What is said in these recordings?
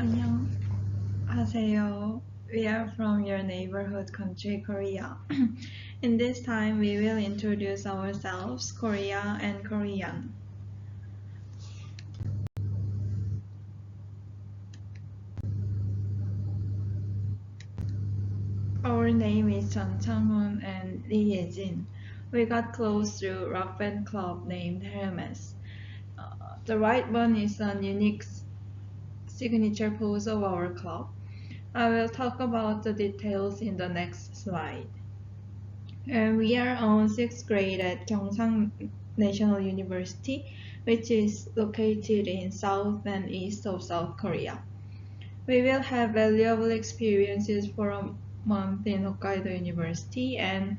안녕하세요. We are from your neighborhood country, Korea. In this time, we will introduce ourselves, Korea and Korean. Our name is Jeon ChangHun and Yejin. We got close through rock band club named Hermes. The right one is a unique signature pose of our club. I will talk about the details in the next slide. And we are on 6th grade at Gyeongsang National University, which is located in south and east of South Korea. We will have valuable experiences for a month in Hokkaido University, and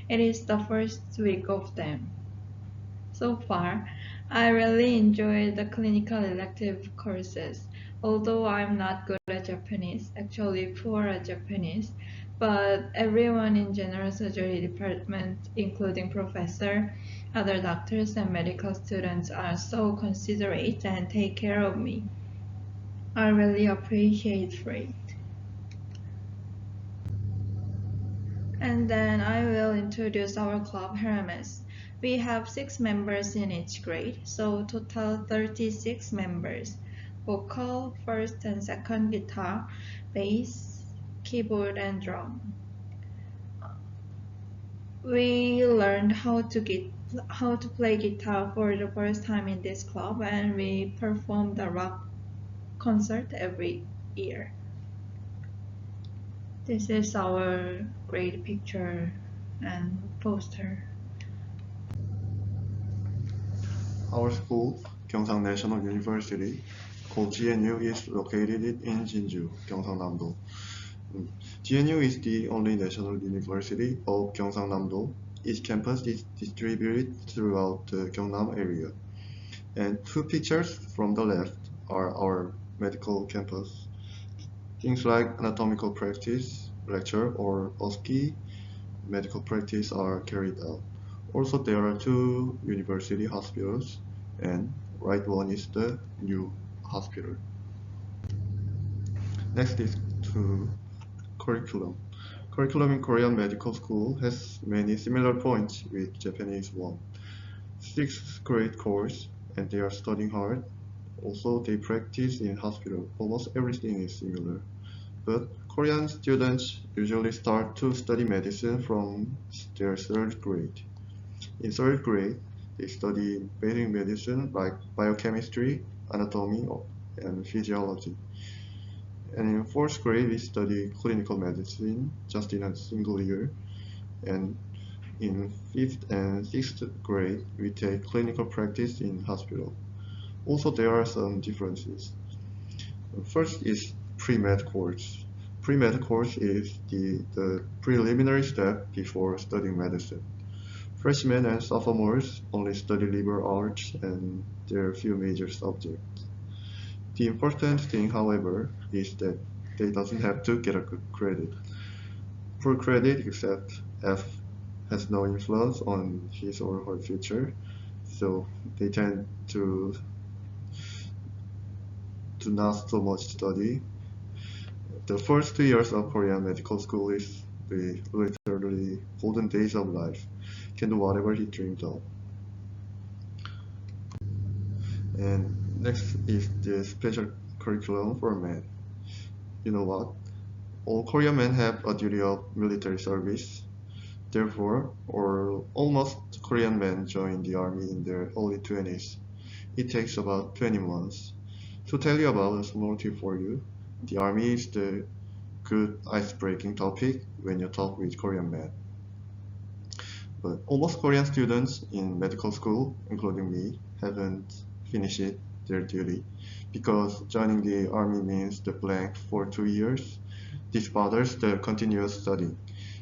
it is the first week of them. So far, I really enjoyed the clinical elective courses. Although I'm not good at Japanese, actually poor at Japanese, but everyone in general surgery department, including professor, other doctors and medical students are so considerate and take care of me. I really appreciate it. And then I will introduce our club Hermes. We have 6 members in each grade, so total 36 members. Vocal, first and second guitar, bass, keyboard and drum. We learned how to play guitar for the first time in this club, and we performed a rock concert every year. This is our grade picture and poster. Our school, Gyeongsang National University, called GNU, is located in Jinju, Gyeongsang-namdo. GNU is the only national university of Gyeongsang-namdo. Each campus is distributed throughout the Gyeongnam area. And 2 pictures from the left are our medical campus. Things like anatomical practice, lecture, or OSCE medical practice are carried out. Also, there are 2 university hospitals, and right one is the new hospital. Next is to curriculum. Curriculum in Korean medical school has many similar points with Japanese one. 6th grade course, and they are studying hard. Also, they practice in hospital. Almost everything is similar. But Korean students usually start to study medicine from their 3rd grade. In 3rd grade, they study basic medicine like biochemistry, anatomy, and physiology. And in 4th grade, we study clinical medicine just in a single year. And in 5th and 6th grade, we take clinical practice in hospital. Also, there are some differences. First is pre-med course. Pre-med course is the preliminary step before studying medicine. Freshmen and sophomores only study liberal arts and there are few major subjects. The important thing, however, is that they doesn't have to get a good credit. Poor credit, except F, has no influence on his or her future, so they tend to not so much study. The first 2 years of Korean medical school is the literally golden days of life. Can do whatever he dreamed of. And next is the special curriculum for men. You know what? All Korean men have a duty of military service. Therefore, or almost Korean men join the army in their early 20s. It takes about 20 months. To tell you about a small tip for you, the army is the good ice-breaking topic when you talk with Korean men. But almost Korean students in medical school, including me, haven't finished their duty because joining the army means the blank for 2 years. This bothers the continuous studying,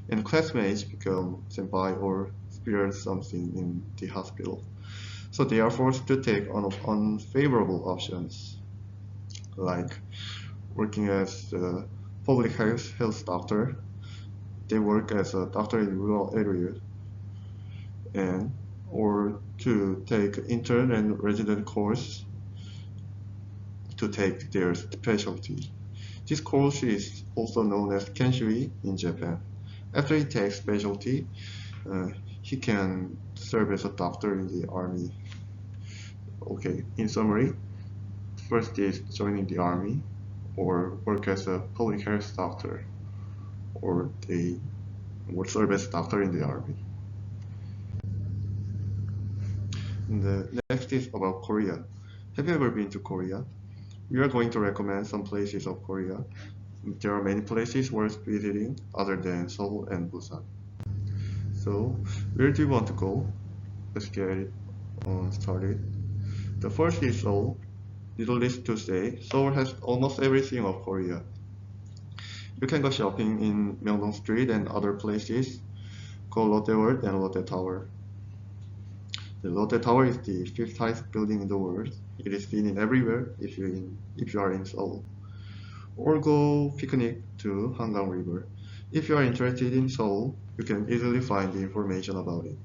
and classmates become senpai or experience something in the hospital. So they are forced to take on unfavorable options, like working as a public health doctor. They work as a doctor in rural areas, and or to take intern and resident course to take their specialty. This course is also known as Kenshui in Japan. After he takes specialty, he can serve as a doctor in the army. Okay, in summary, first is joining the army or work as a public health doctor, or they would serve as doctor in the army. And the next is about Korea. Have you ever been to Korea? We are going to recommend some places of Korea. There are many places worth visiting other than Seoul and Busan. So, where do you want to go? Let's get it started. The first is Seoul. Needless to say, Seoul has almost everything of Korea. You can go shopping in Myeongdong Street and other places. Go Lotte World and Lotte Tower. The Lotte Tower is the fifth highest building in the world. It is seen in everywhere if you are in Seoul. Or go picnic to Hangang River. If you are interested in Seoul, you can easily find the information about it.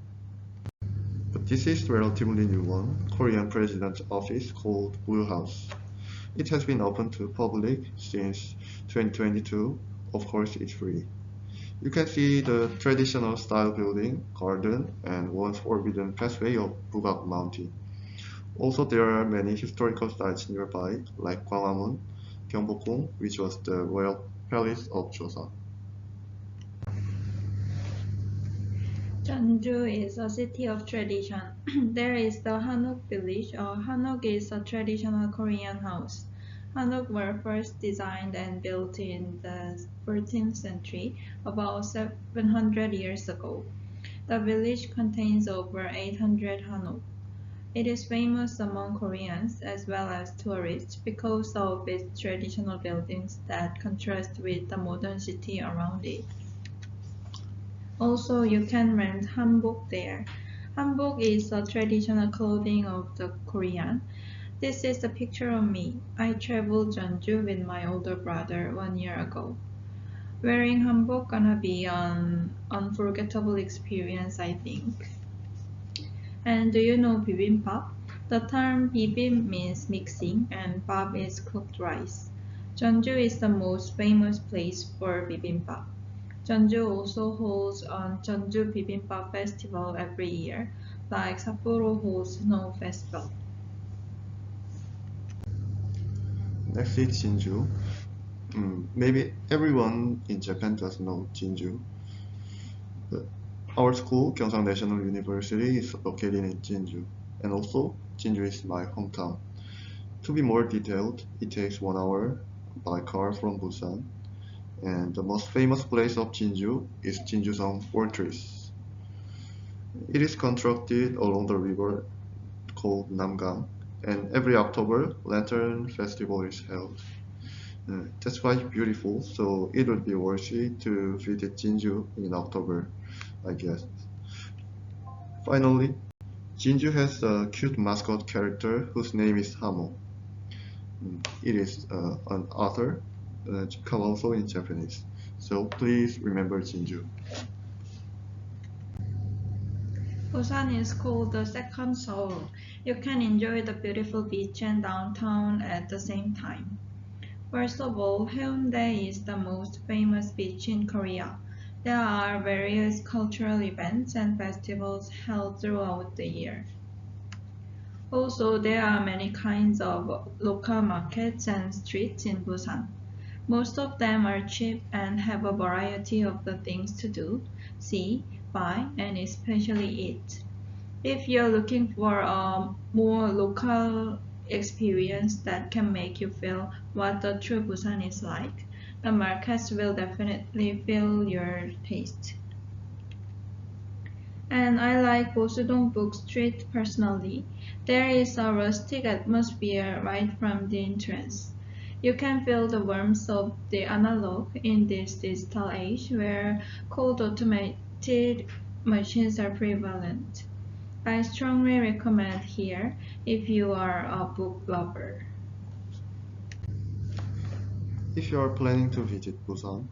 But this is relatively new one, Korean President's Office called Blue House. It has been open to public since 2022. Of course, it's free. You can see the traditional style building, garden, and once forbidden pathway of Bugak Mountain. Also, there are many historical sites nearby, like Gwanghwamun, Gyeongbokgung, which was the royal palace of Joseon. Jeonju is a city of tradition. There is the Hanok village. Hanok is a traditional Korean house. Hanok were first designed and built in the 14th century, about 700 years ago. The village contains over 800 Hanok. It is famous among Koreans as well as tourists because of its traditional buildings that contrast with the modern city around it. Also, you can rent hanbok there. Hanbok is a traditional clothing of the Korean. This is a picture of me. I traveled Jeonju with my older brother 1 year ago. Wearing hanbok gonna be an unforgettable experience, I think. And do you know bibimbap? The term bibim means mixing and bap is cooked rice. Jeonju is the most famous place for bibimbap. Jeonju also holds a Jeonju Bibimbap Festival every year, like Sapporo holds Snow Festival. Next is Jinju. Maybe everyone in Japan does know Jinju. But our school, Gyeongsang National University, is located in Jinju, and also Jinju is my hometown. To be more detailed, it takes 1 hour by car from Busan, and the most famous place of Jinju is Jinjuseong Fortress. It is constructed along the river called Namgang, and every October, Lantern Festival is held. That's why it's beautiful, so it would be worth it to visit Jinju in October, I guess. Finally, Jinju has a cute mascot character whose name is Hamo. It is an author, also in Japanese. So please remember Jinju. Busan is called the second Seoul. You can enjoy the beautiful beach and downtown at the same time. First of all, Haeundae is the most famous beach in Korea. There are various cultural events and festivals held throughout the year. Also, there are many kinds of local markets and streets in Busan. Most of them are cheap and have a variety of the things to do, see, buy, and especially eat. If you're looking for a more local experience that can make you feel what the true Busan is like, the markets will definitely fill your taste. And I like Bosudong Street personally. There is a rustic atmosphere right from the entrance. You can feel the warmth of the analog in this digital age where cold automated machines are prevalent. I strongly recommend here if you are a book lover. If you are planning to visit Busan,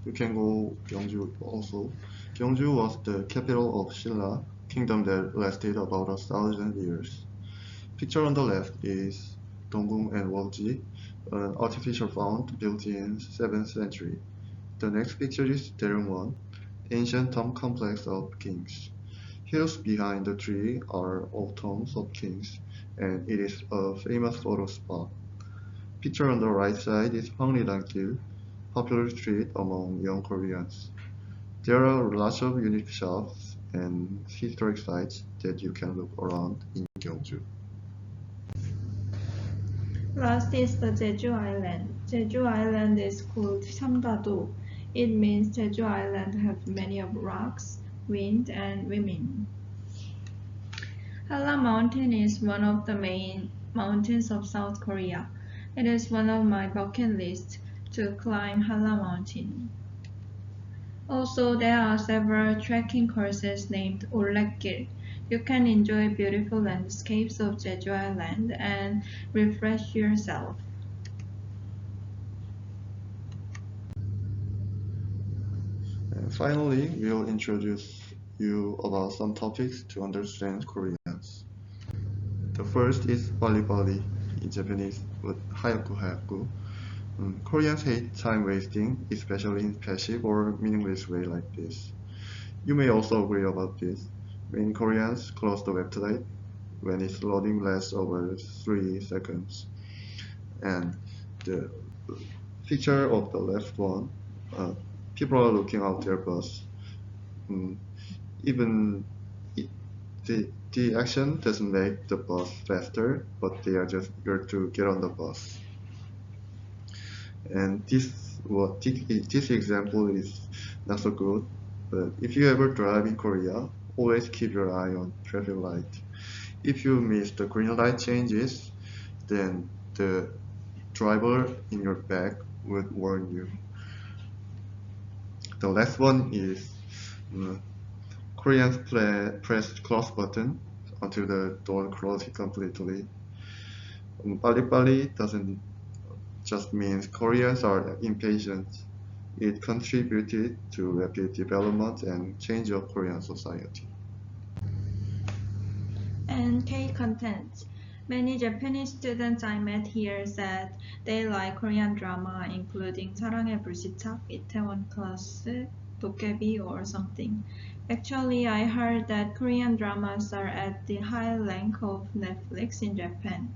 you can go Gyeongju also. Gyeongju was the capital of Silla, kingdom that lasted about 1,000 years. Picture on the left is Donggung and Wolji. an artificial font built in 7th century. The next picture is Daeryong, ancient tomb complex of kings. Hills behind the tree are all tombs of kings, and it is a famous photo spot. Picture on the right side is Hwangridan-gil, popular street among young Koreans. There are lots of unique shops and historic sites that you can look around in Gyeongju. Last is the Jeju Island. Jeju Island is called Samdado. It means Jeju Island have many of rocks, wind, and women. Halla Mountain is one of the main mountains of South Korea. It is one of my bucket lists to climb Halla Mountain. Also, there are several trekking courses named Ollekgil. You can enjoy beautiful landscapes of Jeju Island and refresh yourself. And finally, we'll introduce you about some topics to understand Koreans. The first is Bali, in Japanese, but hayaku. Koreans hate time wasting, especially in passive or meaningless way like this. You may also agree about this. Many Koreans close the website when it's loading lasts over 3 seconds. And the picture of the left one, uh, people are looking out their bus. Mm, even it, the action doesn't make the bus faster, but they are just eager to get on the bus. And this example is not so good, but if you ever drive in Korea, always keep your eye on traffic light. If you miss the green light changes, then the driver in your back would warn you. The last one is uh, Koreans press close button until the door closes completely. Bali doesn't just means Koreans are impatient. It contributed to rapid development and change of Korean society. And K-content. Many Japanese students I met here said they like Korean drama, including 사랑의 불시착, Itaewon Class, 도깨비, or something. Actually, I heard that Korean dramas are at the high rank of Netflix in Japan.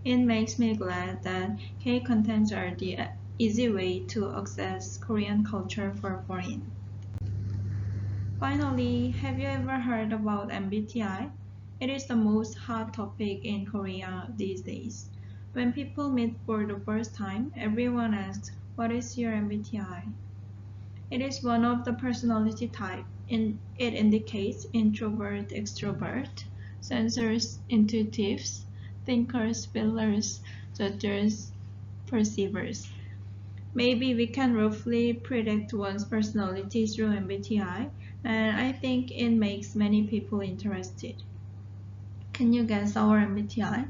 It makes me glad that K-contents are the easy way to access Korean culture for foreign. Finally, have you ever heard about MBTI? It is the most hot topic in Korea these days. When people meet for the first time, everyone asks, "What is your MBTI?" It is one of the personality type. It indicates introvert, extrovert, sensors, intuitives, thinkers, feelers, judgers, perceivers. Maybe we can roughly predict one's personality through MBTI, and I think it makes many people interested. Can you guess our MBTI?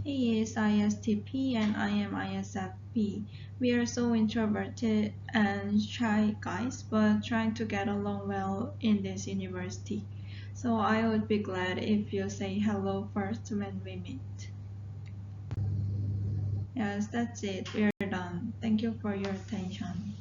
He is ISTP and I am ISFP. We are so introverted and shy guys, but trying to get along well in this university. So I would be glad if you say hello first when we meet. Yes, that's it. We're done. Thank you for your attention.